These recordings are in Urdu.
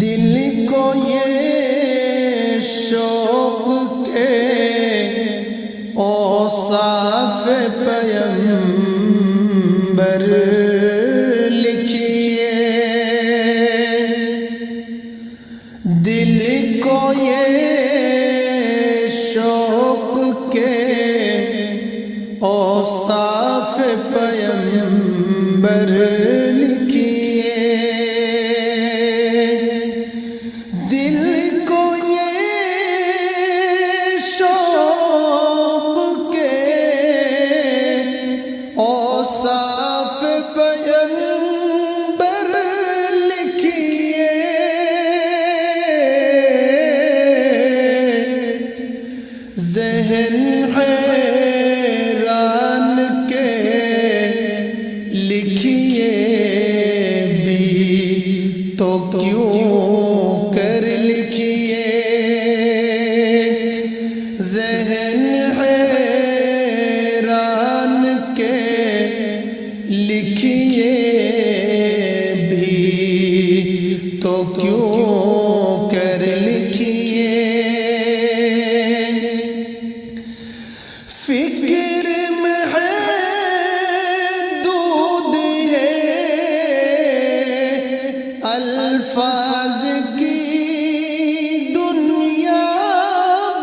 دل کو یہ شوق کے اوصاف پیغمبر لکھیے، دل کو یہ شوق کے اوصاف پیغمبر لکھیے، دل کو یہ شوق کے اوصاف پیغمبر لکھیے، ذہن حیران کے لکھیے بھی تو کیوں کر لکھیے، ذہن حیران کے لکھیے بھی تو کیوں کر لکھیے، فکر میں ہے دودھ ہے الفاظ کی دنیا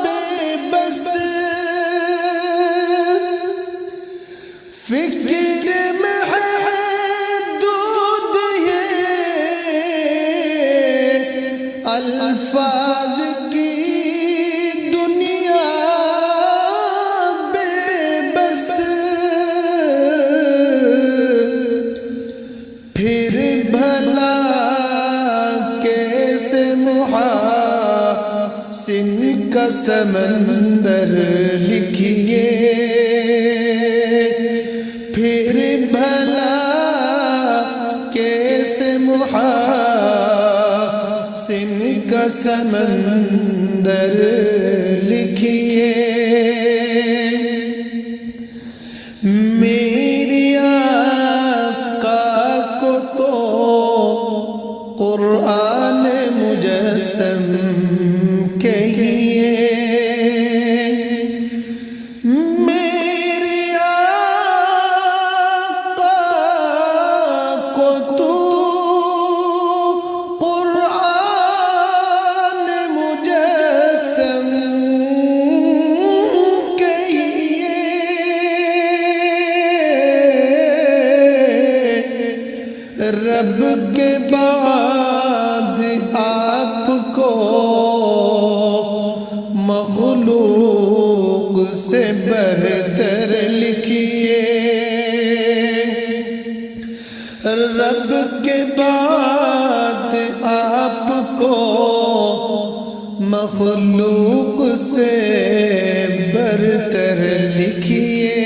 بے بس، فکر میں ہے دودھ ہے الفاظ کی دنیا بے بس، پھر بھلا کیسے محاسن کا سمندر لکھیے، پھر بھلا کیسے محاسن کا سمندر لکھیے، میری آقا کو تو قرآن مجسم کہیے، میری آقا کو تو قرآن مجسم کہیے، رب کے بعد آپ کو مخلوق سے برتر لکھیے، رب کے بعد آپ کو مخلوق سے برتر لکھیے،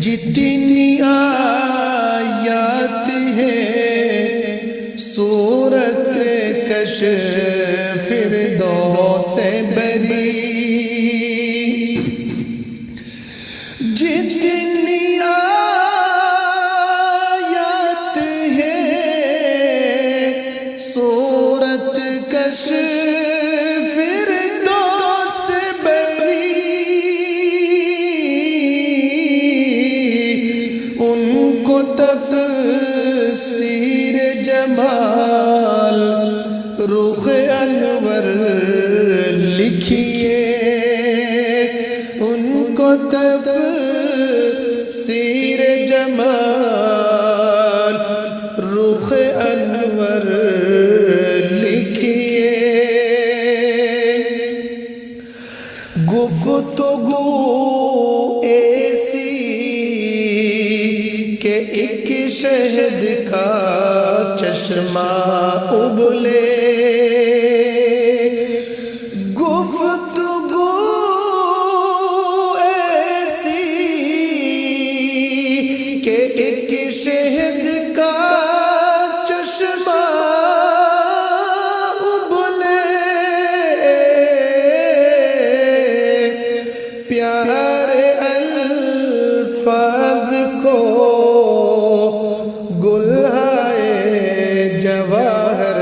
جتنی آیات ہے سورت کشف فردوس بری، جتنی آیات ہے سورت کشف فردوس بری، ان کو تفسیر جمال رخ انور لکھیے، ان کو تفسیر جمال رخ انور لکھیے، گفتگو ایسی کہ ایک شہد کا چشمہ ابلے، گفتگو ایسی کہ ایک شہد کا چشمہ ابلے، پیارے الفاظ کو گلہائے جواہر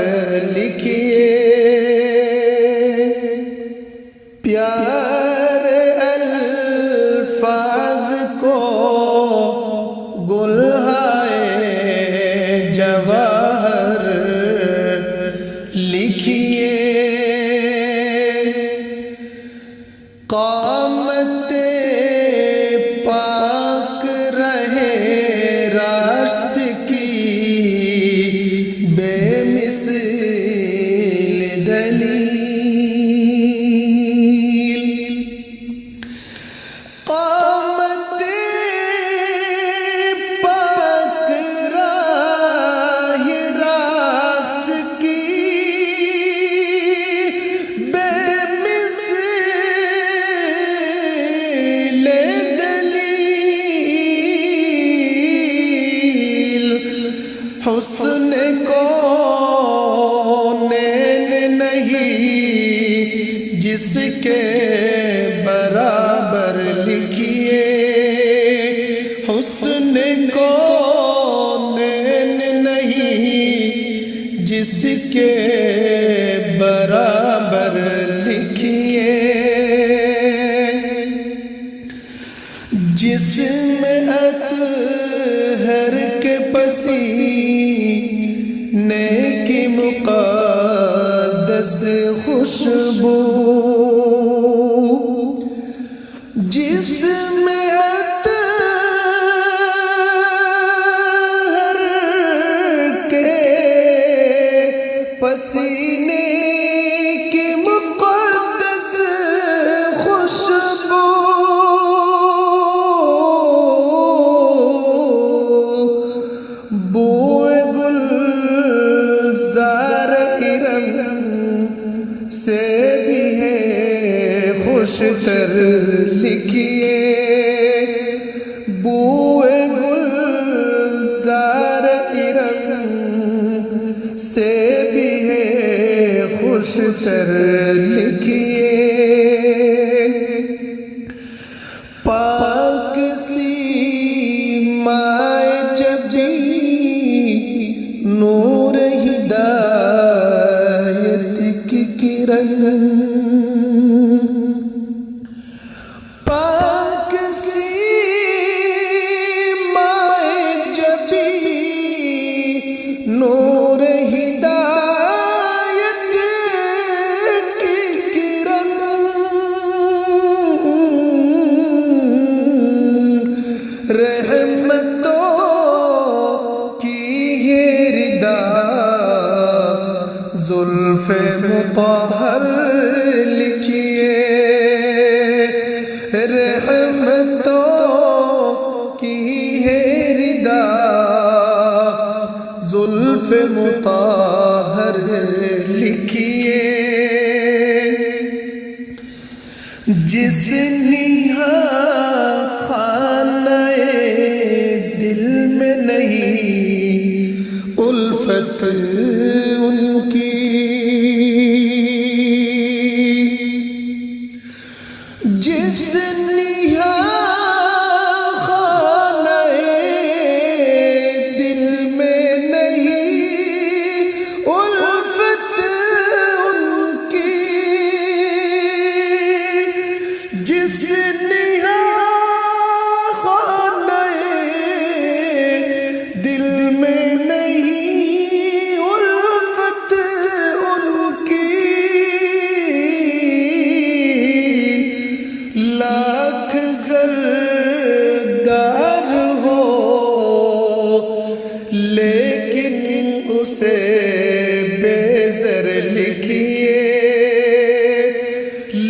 حسن کونین نہیں جس کے برابر لکھیے، جس میں اطہر کے پسینے کی مقدس خوشبو، جس میں اطہر کے پسینے کی مقدس خوشبو، بوئے گلزار ارم سے بھی ہے خوش تر لکھیے، بوئے گلزار ارم سے بھی ہے خوش تر لکھیے، پاک سیمائے جبی نور ہدایت کی کرن، پاک سیمائے جبی نور ہدایت کی کرن، رحمتوں کی ہے ردا زلف مطہر لکھیے، رحمتوں کی ہے ردا زلف مطہر لکھیے، جس نیہا خانہ دل میں نہیں الفت ان کی، جس نیہا خانہ دل میں نہیں الفت ان کی، جس نیہا خانہ دل میں نہیں الفت ان کی، لاکھ زردار ہو لیکن اسے بے زر لکھیے،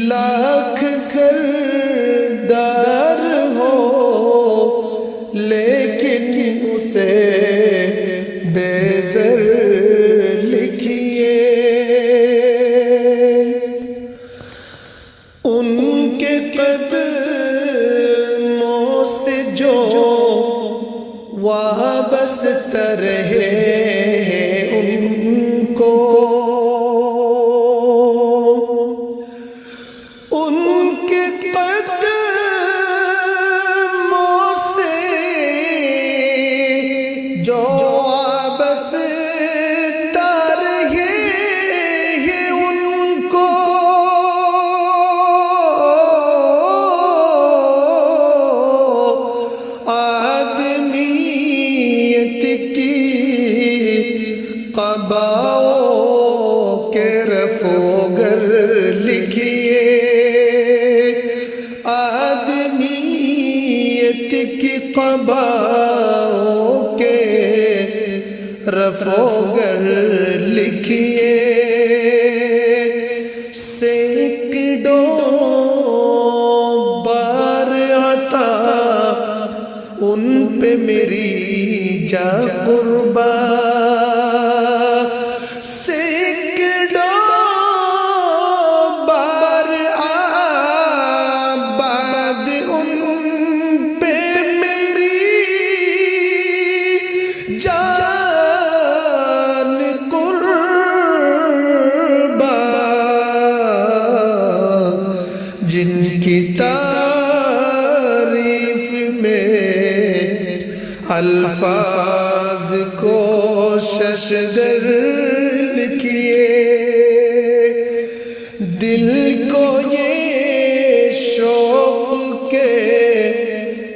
لاکھ زردار ہو لیکن اسے بے زر لکھیے، ان کے قدموں سے جو وابستہ رہے ان کو، ان کے قدموں سے جو وابستہ رہے ان کو، آدمیت کی قباؤں کے رفوگر لکھیے، آدمیت کی قباؤں کے رفوگر لکھیے، سینکڑوں بار عطا ان پہ میری جا قربا، سینکڑوں بار آباد ان پہ میری جان قربا، جن کی تعریف میں الفاظ کو ششدر لکھیے دل کو یہ شوق کے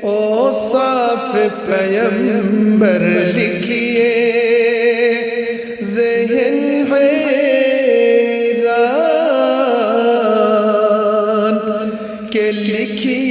اوصاف پیمبر لکھیے ذہن حیران کہ لکھی